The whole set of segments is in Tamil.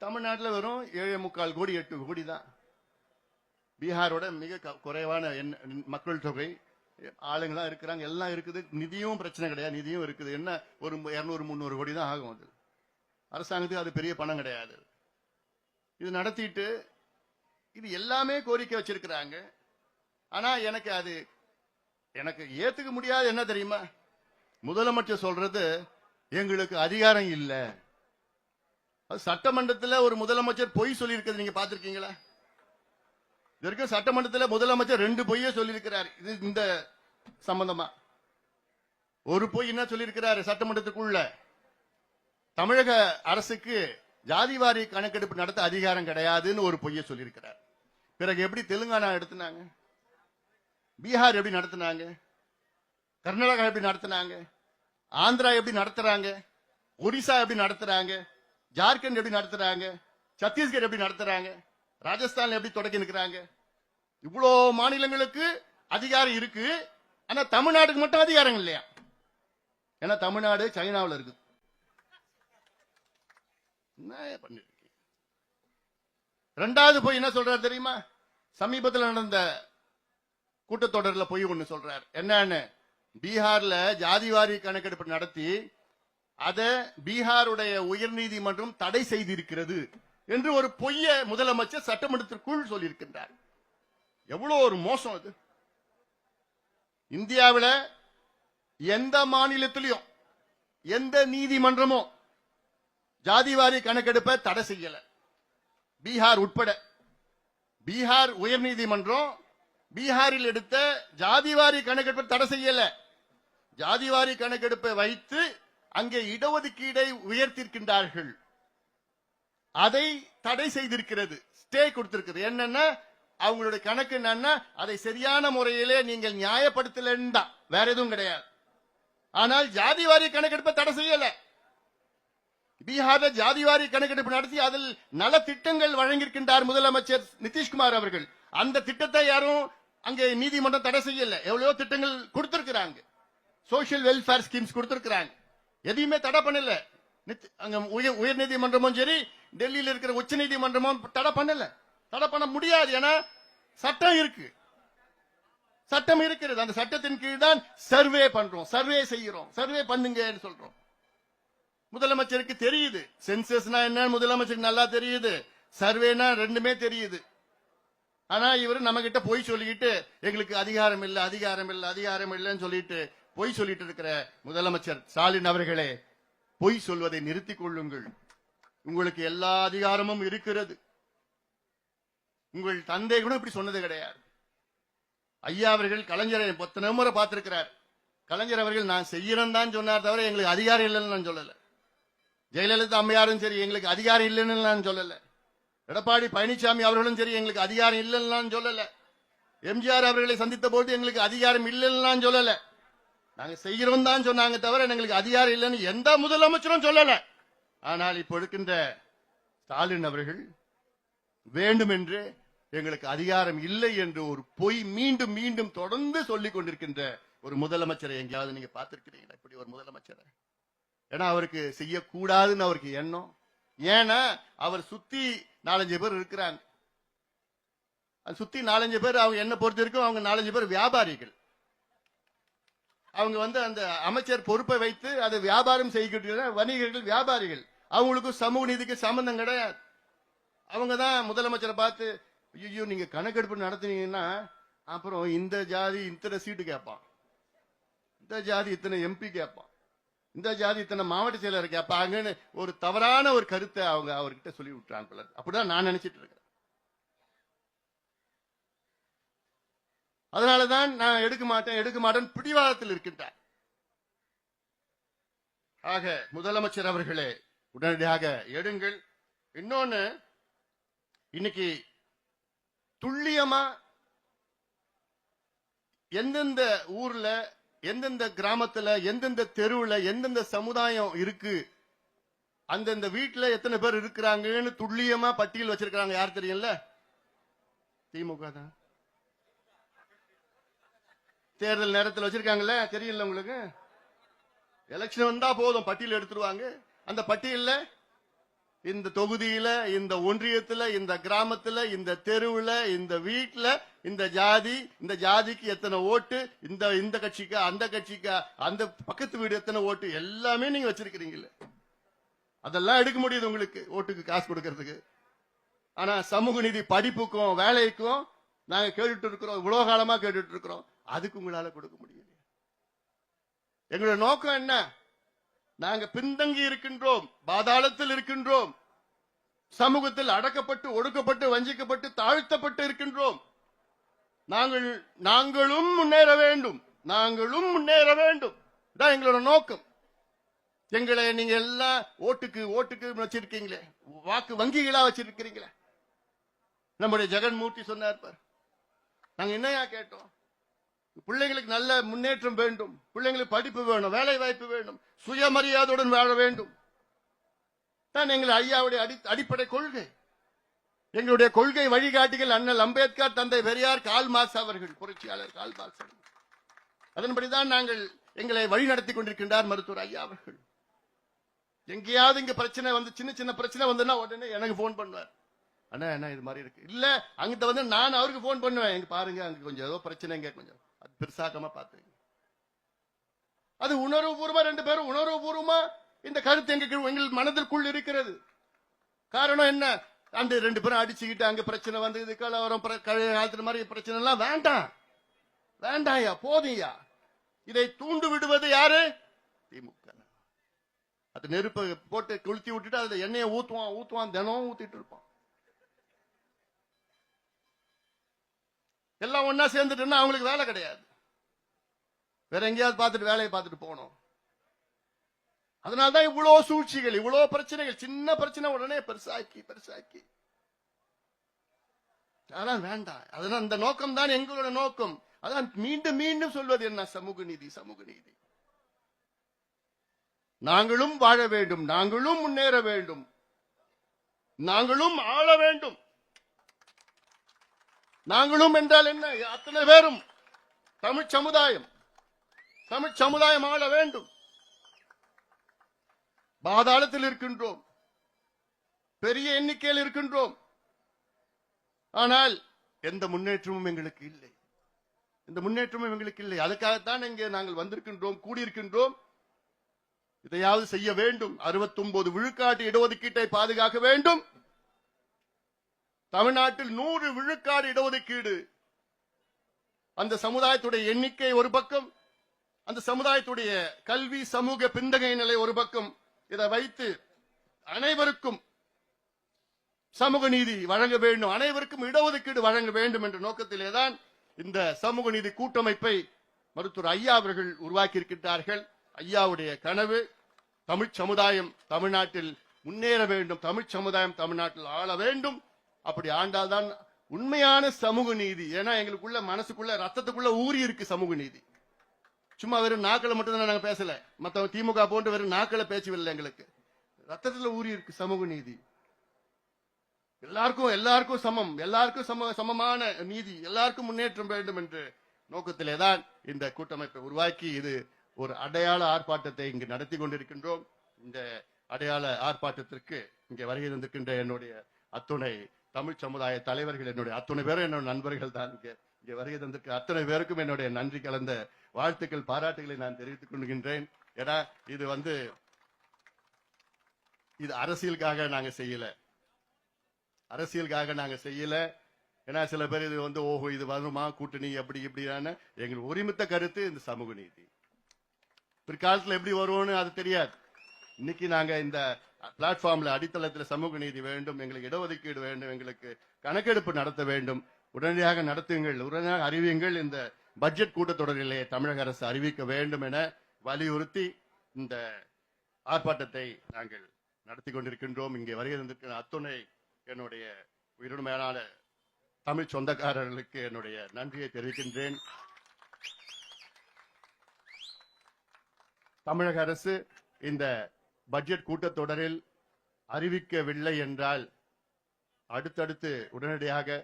தமிழ்நாட்டில் வெறும் 7.25 கோடி 8 கோடி தான். பீகாரோட மிக குறைவான மக்கள் தொகை, ஆளுங்க தான் இருக்கிறாங்க, எல்லாம் இருக்குது. நிதியும் பிரச்சனை கிடையாது, நிதியும் இருக்குது. என்ன ஒரு 200-300 கோடி தான் ஆகும். அது அரசாங்கத்துக்கு அது பெரிய பணம் கிடையாது. இது நடத்திட்டு இது எல்லாமே கோரிக்கை வச்சிருக்கிறாங்க. ஆனா எனக்கு ஏத்துக்க முடியாது. என்ன தெரியுமா, முதலமைச்சர் சொல்றது எங்களுக்கு அதிகாரம் இல்ல. சட்டமன்றத்தில் ஒரு முதலமைச்சர் பொய் சொல்லி இருக்கிறது நீங்க பாத்திருக்கீங்களா? இதற்கு சட்டமன்றத்தில் முதலமைச்சர் 2 பொய்யே சொல்லியிருக்கிறார். இது இந்த சம்பந்தமா ஒரு பொய் என்ன சொல்லியிருக்கிறார், சட்டமன்றத்துக்குள்ள தமிழக அரசுக்கு ஜாதிவாரி கணக்கெடுப்பு நடத்த அதிகாரம் கிடையாதுன்னு ஒரு பொய்யை சொல்லியிருக்கிறார். பிறகு எப்படி தெலுங்கானா எடுத்துனாங்க, பீகார் எப்படி நடத்தினாங்க, கர்நாடகா எப்படி நடத்தினாங்க, ஆந்திரா எப்படி நடத்துறாங்க, ஒரிசா எப்படி நடத்துறாங்க, ஜார்க்கண்ட் எப்படி நடத்துறாங்க, சத்தீஸ்கர் எப்படி நடத்துறாங்க, ராஜஸ்தான் எப்படி தொடக்கி நிற்கிறாங்க. இவ்வளோ மாநிலங்களுக்கு அதிகாரம் இருக்கு. ஆனா தமிழ்நாட்டுக்கு மட்டும் அதிகாரம் இல்லையா? ஏன்னா தமிழ்நாடு சைனாவில் இருக்கு. ரெண்டாவது போய் என்ன சொல்றாரு தெரியுமா? சமீபத்தில் நடந்த கூட்டத்தொடரில் போய் ஒன்னு சொல்றார். என்னன்னு, பீகார்ல ஜாதிவாரி கணக்கெடுப்பு நடத்தி அதை பீகாருடைய உயர்நீதிமன்றம் தடை செய்திருக்கிறது என்று ஒரு பொய்ய முதலமைச்சர் சட்டமன்றத்திற்குள் சொல்லியிருக்கின்றார். எவ்வளவு ஒரு மோசம் அது! இந்தியாவில் எந்த மாநிலத்திலும் எந்த நீதிமன்றமும் ஜாதிவாரி கணக்கெடுப்பை தடை செய்யல, பீகார் உட்பட. பீகார் உயர்நீதிமன்றம் பீகாரில் எடுத்த ஜாதிவாரி கணக்கெடுப்பை தடை செய்யல. ஜாதிவாரி கணக்கெடுப்பை வைத்து அங்கே இடஒதுக்கீடை உயர்த்திருக்கின்றார்கள். அதை தடை செய்திருக்கிறது, ஸ்டே கொடுத்திருக்கிறது. என்னன்னா அவங்களுடைய கணக்கு என்னன்னா, அதை சரியான முறையிலே நீங்கள் நியாயப்படுத்தலன்னா, வேற எதுவும் கிடையாது. ஆனால் ஜாதிவாரி கணக்கெடுப்பை தடை செய்யல. பீகார்ல ஜாதிவாரி கணக்கெடுப்பு நடத்தி அதில் நல திட்டங்கள் வழங்கியிருக்கின்றார் முதலமைச்சர் நிதிஷ்குமார் அவர்கள். அந்த திட்டத்தை யாரும் அங்கே நீதிமன்றம் தடை செய்யல. எவ்வளவோ திட்டங்கள் கொடுத்திருக்கிறாங்க, சோசியல் வெல்ஃபேர் ஸ்கீம்ஸ் கொடுத்திருக்கிறாங்க, எதையுமே தடை பண்ணல. உயர் நீதிமன்றமும் சரி, டெல்லியில் இருக்கிற உச்ச நீதிமன்றமும் தடை பண்ணல. தடை பண்ண முடியாது. ஏன்னா சட்டம் இருக்கு, சட்டம் இருக்கிறது. அந்த சட்டத்தின் கீழ் தான் சர்வே பண்றோம், சர்வே செய்யறோம், சர்வே பண்ணுங்க சொல்றோம். முதலமைச்சருக்கு தெரியுது சென்சஸ்னா என்ன, முதலமைச்சருக்கு நல்லா தெரியுது, சர்வேனா ரெண்டுமே தெரியுது. ஆனா இவர் நம்ம கிட்ட போய் சொல்லிக்கிட்டு எங்களுக்கு அதிகாரம் இல்ல, அதிகாரம் இல்ல, அதிகாரம் இல்லைன்னு சொல்லிட்டு பொய் சொல்லிட்டு இருக்கிற முதலமைச்சர் ஸ்டாலின் அவர்களே, பொய் சொல்வதை நிறுத்திக் கொள்ளுங்கள். உங்களுக்கு எல்லா அதிகாரமும் இருக்கிறது. உங்கள் தந்தை கூட இப்படி சொன்னது கிடையாது. ஐயா அவர்கள் கலைஞரை 10 முறை பார்த்திருக்கிறார். கலைஞர் அவர்கள் நான் செய்யறேன் தான் சொன்னார் தவிர எங்களுக்கு அதிகாரம் இல்லைன்னு நான் சொல்லல. ஜெயலலிதா அம்மையாரும் சரி எங்களுக்கு அதிகாரம் இல்லைன்னு நான் சொல்லல. எடப்பாடி பழனிசாமி அவர்களும் சரி எங்களுக்கு அதிகாரம் இல்லைன்னு நான் சொல்லல. எம்ஜிஆர் அவர்களை சந்தித்த போது எங்களுக்கு அதிகாரம் இல்லைன்னு நான் சொல்லல. நாங்க செய்கிறோம் தான் சொன்னாங்க தவிர எங்களுக்கு அதிகாரம் இல்லைன்னு எந்த முதலமைச்சரும் சொல்லல. ஆனால் இப்ப இருக்கின்ற ஸ்டாலின் அவர்கள் வேண்டுமென்று எங்களுக்கு அதிகாரம் இல்லை என்று ஒரு பொய் மீண்டும் மீண்டும் தொடர்ந்து சொல்லிக் கொண்டிருக்கின்ற ஒரு முதலமைச்சரை எங்கேயாவது நீங்க பார்த்திருக்கிறீங்களா? இப்படி ஒரு முதலமைச்சரை. ஏன்னா அவருக்கு செய்யக்கூடாதுன்னு அவருக்கு எண்ணம். ஏன்னா அவர் சுத்தி 4-5 பேர் இருக்கிறாங்க. சுத்தி 4-5 பேர், அவங்க என்ன பொறுத்த இருக்கும், அவங்க 4-5 பேர் வியாபாரிகள். அவங்க அந்த அமைச்சர் பொறுப்பை வைத்து அதை வியாபாரம் செய்கின்ற வணிகர்கள், வியாபாரிகள். அவங்களுக்கு சமூக நீதிக்கு சம்பந்தம் கிடையாது. அவங்க தான் முதலமைச்சரை பார்த்து, ஐயோ நீங்க கணக்கெடுப்பு நடத்தினீங்கன்னா அப்புறம் இந்த ஜாதி இத்தனை சீட்டு கேட்பான், இந்த ஜாதி இத்தனை எம்பி கேட்பான், இந்த ஜாதி இத்தனை மாவட்ட செயலர் கேட்பாங்கன்னு ஒரு தவறான ஒரு கருத்தை அவங்க அவர்கிட்ட சொல்லி விட்டுறாங்க. அப்படிதான் நான் நினைச்சிட்டு இருக்கேன். அதனாலதான் நான் எடுக்க மாட்டேன் பிடிவாதத்தில் இருக்கின்றார். ஆக முதலமைச்சர் அவர்களே, உடனடியாக எடுங்கள். இன்னொன்னு, இன்னைக்கு துல்லியமா எந்தெந்த ஊர்ல, எந்தெந்த கிராமத்துல, எந்தெந்த தெருவுல, எந்தெந்த சமுதாயம் இருக்கு, அந்தந்த வீட்டுல எத்தனை பேர் இருக்கிறாங்கன்னு துல்லியமா பட்டியல் வச்சிருக்காங்க. யார் தெரியும்ல? திமுக தான். தேர்தல் நேரத்தில் வச்சிருக்காங்கல்ல, தெரியல உங்களுக்கு? எலெக்ஷன் வந்தா போதும் பட்டியல் எடுத்துருவாங்க. அந்த பட்டியல்ல இந்த தொகுதியில, இந்த ஒன்றியத்துல, இந்த கிராமத்துல, இந்த தெருவுல, இந்த வீட்டுல, இந்த ஜாதிக்கு எத்தனை ஓட்டு, இந்த கட்சிக்கா, அந்த கட்சிக்கா, அந்த பக்கத்து வீடு எத்தனை ஓட்டு, எல்லாமே நீங்க வச்சிருக்கிறீங்களே. அதெல்லாம் எடுக்க முடியுது உங்களுக்கு ஓட்டுக்கு காசு கொடுக்கறதுக்கு. ஆனா சமூக நீதி படிப்புக்கும் வேலைக்கும் நாங்க கேட்டுட்டு இருக்கிறோம், இவ்வளவு காலமா கேட்டுட்டு இருக்கிறோம். அதுக்கு உங்களால கொடுக்க முடியல. எங்களோட நோக்கம் என்ன? நாங்க பின்தங்கி இருக்கின்றோம், பாதாளத்தில் இருக்கின்றோம், சமூகத்தில் அடக்கப்பட்டு, ஒடுக்கப்பட்டு, வஞ்சிக்கப்பட்டு, தாழ்த்தப்பட்டு இருக்கின்றோம். நாங்களும் முன்னேற வேண்டும், நாங்களும் முன்னேற வேண்டும். இதான் எங்களோட நோக்கம். எங்களை நீங்க எல்லாம் ஓட்டுக்கு வச்சிருக்கீங்களே, வாக்கு வங்கிகளா வச்சிருக்கிறீங்களே. நம்முடைய ஜெகன்மூர்த்தி சொன்னார் பார், நாங்க என்னையா கேட்டோம்? பிள்ளைங்களுக்கு நல்ல முன்னேற்றம் வேண்டும், பிள்ளைங்களுக்கு படிப்பு வேணும், வேலை வாய்ப்பு வேண்டும், சுயமரியாதையுடன் வாழ வேண்டும். தான் எங்கள் ஐயாவுடைய அடிப்படை கொள்கை. எங்களுடைய கொள்கை வழிகாட்டிகள் அண்ணல் அம்பேத்கர், தந்தை பெரியார், கால் மார்க்ஸ் அவர்கள், புரட்சியாளர் கால் மார்க்ஸ் அவர்கள். அதன்படிதான் நாங்கள் எங்களை வழிநடத்தி கொண்டிருக்கின்றார் மருத்துவர் ஐயா அவர்கள். எங்கேயாவது இங்க பிரச்சனை வந்து, சின்ன பிரச்சனை வந்துன்னா உடனே எனக்கு போன் பண்ணுவார். அண்ணா என்ன இது மாதிரி இருக்கு, இல்ல அங்கிட்ட வந்து நான் அவருக்கு போன் பண்ணுவேன், எங்க பாருங்க அங்க கொஞ்சம் ஏதோ பிரச்சனைங்க, கொஞ்சம் அது பெருசாக்கமா பாத்துங்க. அது உணர்வுபூர்வமா, ரெண்டு பேரும் உணர்வுபூர்வமா இந்த கருத்து எங்கள் மனதிற்குள் இருக்கிறது. காரணம் என்ன? அந்த ரெண்டு பேரும் அடிச்சுக்கிட்டு அங்க பிரச்சனை வந்து, இது கலவரம் காலத்துல மாதிரி பிரச்சனை எல்லாம் வேண்டாம், வேண்டாயா, போதியா. இதை தூண்டு விடுவது யாரு? திமுக. அது நெருப்பை போட்டு கொளுத்தி விட்டுட்டு அதுல எண்ணெயை ஊத்துவான், தினம் ஊத்திட்டு இருப்பான். எல்லாம் ஒன்னா சேர்ந்துட்டு அவங்களுக்கு வேலை கிடையாது, வேற எங்கேயாவது பார்த்துட்டு வேலையை பார்த்துட்டு போனோம். அதனால்தான் இவ்வளவு சூழ்ச்சிகள், இவ்வளவு பிரச்சனைகள். சின்ன பிரச்சனை உடனே பெருசாக்கி அதெல்லாம் வேண்டாம். அதனால இந்த நோக்கம் தான் எங்களோட நோக்கம். அதான் மீண்டும் சொல்வது என்ன? சமூக நீதி. நாங்களும் வாழ வேண்டும், நாங்களும் முன்னேற வேண்டும், நாங்களும் ஆள வேண்டும். நாங்களும் என்றால் என்ன? அத்தனை பேரும் தமிழ் சமுதாயம் ஆள வேண்டும். பாதாளத்தில் இருக்கின்றோம், பெரிய எண்ணிக்கையில் இருக்கின்றோம். ஆனால் எந்த முன்னேற்றமும் எங்களுக்கு இல்லை. அதுக்காகத்தான் இங்கே நாங்கள் வந்திருக்கின்றோம், கூடியிருக்கின்றோம். இதையாவது செய்ய வேண்டும். 69 விழுக்காட்டு இடஒதுக்கீட்டை பாதுகாக்க வேண்டும். தமிழ்நாட்டில் 100 விழுக்காடு இடஒதுக்கீடு. அந்த சமுதாயத்துடைய எண்ணிக்கை ஒரு பக்கம், அந்த சமுதாயத்துடைய கல்வி சமூக பின்தங்கிய நிலை ஒரு பக்கம். இதை வைத்து அனைவருக்கும் சமூக நீதி வழங்க வேண்டும், அனைவருக்கும் இடஒதுக்கீடு வழங்க வேண்டும் என்ற நோக்கத்திலேதான் இந்த சமூக நீதி கூட்டமைப்பை மருத்துவர் ஐயா அவர்கள் உருவாக்கி இருக்கின்றார்கள். ஐயாவுடைய கனவு தமிழ் சமுதாயம் தமிழ்நாட்டில் முன்னேற வேண்டும், தமிழ் சமுதாயம் தமிழ்நாட்டில் ஆள வேண்டும். அப்படி ஆண்டால்தான் உண்மையான சமூக நீதி. ஏன்னா எங்களுக்குள்ள மனசுக்குள்ள ரத்தத்துக்குள்ள ஊறி இருக்கு சமூக நீதி. சும்மா வெறும் நாக்களை மட்டும்தான் நாங்க பேசல, மத்த திமுக போன்று வெறும் நாக்களை பேசவில்லை. எங்களுக்கு ரத்தத்துல ஊறி இருக்கு சமூக நீதி. எல்லாருக்கும் சமம், சமமான நீதி, எல்லாருக்கும் முன்னேற்றம் வேண்டும் என்ற நோக்கத்திலேதான் இந்த கூட்டமைப்பை உருவாக்கி இது ஒரு அடையாள ஆர்ப்பாட்டத்தை இங்கு நடத்தி கொண்டிருக்கின்றோம். இந்த அடையாள ஆர்ப்பாட்டத்திற்கு இங்கே வருகை தந்திருக்கின்ற என்னுடைய அத்துணை தமிழ் சமுதாய தலைவர்கள், என்னுடைய அத்துணை பேரும் என்னோட நண்பர்கள் தான். இங்கே வருகை தந்திருக்க அத்தனை பேருக்கும் என்னுடைய நன்றி கலந்த வாழ்த்துக்கள், பாராட்டுகளை நான் தெரிவித்துக் கொள்கின்றேன். ஏன்னா இது அரசியலுக்காக நாங்க செய்யல. ஏன்னா சில பேர் இது ஓஹோ இது வருமா கூட்டணி அப்படி இப்படியான எங்களுக்கு ஒருமித்த கருத்து இந்த சமூக நீதி. பிற்காலத்தில் எப்படி வருவோம்னு அது தெரியாது. இன்னைக்கு நாங்க இந்த பிளாட்ஃபார்ம்ல அடித்தளத்தில் சமூக நீதி வேண்டும், எங்களுக்கு இடஒதுக்கீடு வேண்டும், எங்களுக்கு கணக்கெடுப்பு நடத்த வேண்டும், உடனடியாக நடத்துங்கள், உடனடியாக அறிவியுங்கள், இந்த பட்ஜெட் கூட்டத்தொடரிலே தமிழக அரசு அறிவிக்க வேண்டும் என வலியுறுத்தி இந்த ஆர்ப்பாட்டத்தை நாங்கள் நடத்தி கொண்டிருக்கின்றோம். இங்கே வருகை தந்திருக்கிற அத்துணை என்னுடைய உயிரிழமையான தமிழ் சொந்தக்காரர்களுக்கு என்னுடைய நன்றியை தெரிவிக்கின்றேன். தமிழக அரசு இந்த பட்ஜெட் கூட்டத்தொடரில் அறிவிக்கவில்லை என்றால் அடுத்தடுத்து உடனடியாக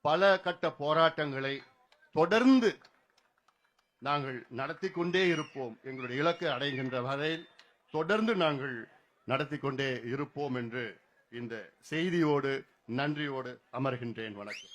பல கட்ட போராட்டங்களை தொடர்ந்து நாங்கள் நடத்தி கொண்டே இருப்போம். எங்களுடைய இலக்கு அடைகின்ற வரையில் தொடர்ந்து நாங்கள் நடத்தி கொண்டே இருப்போம் என்று இந்த செய்தியோடு நன்றியோடு அமர்கின்றேன். வணக்கம்.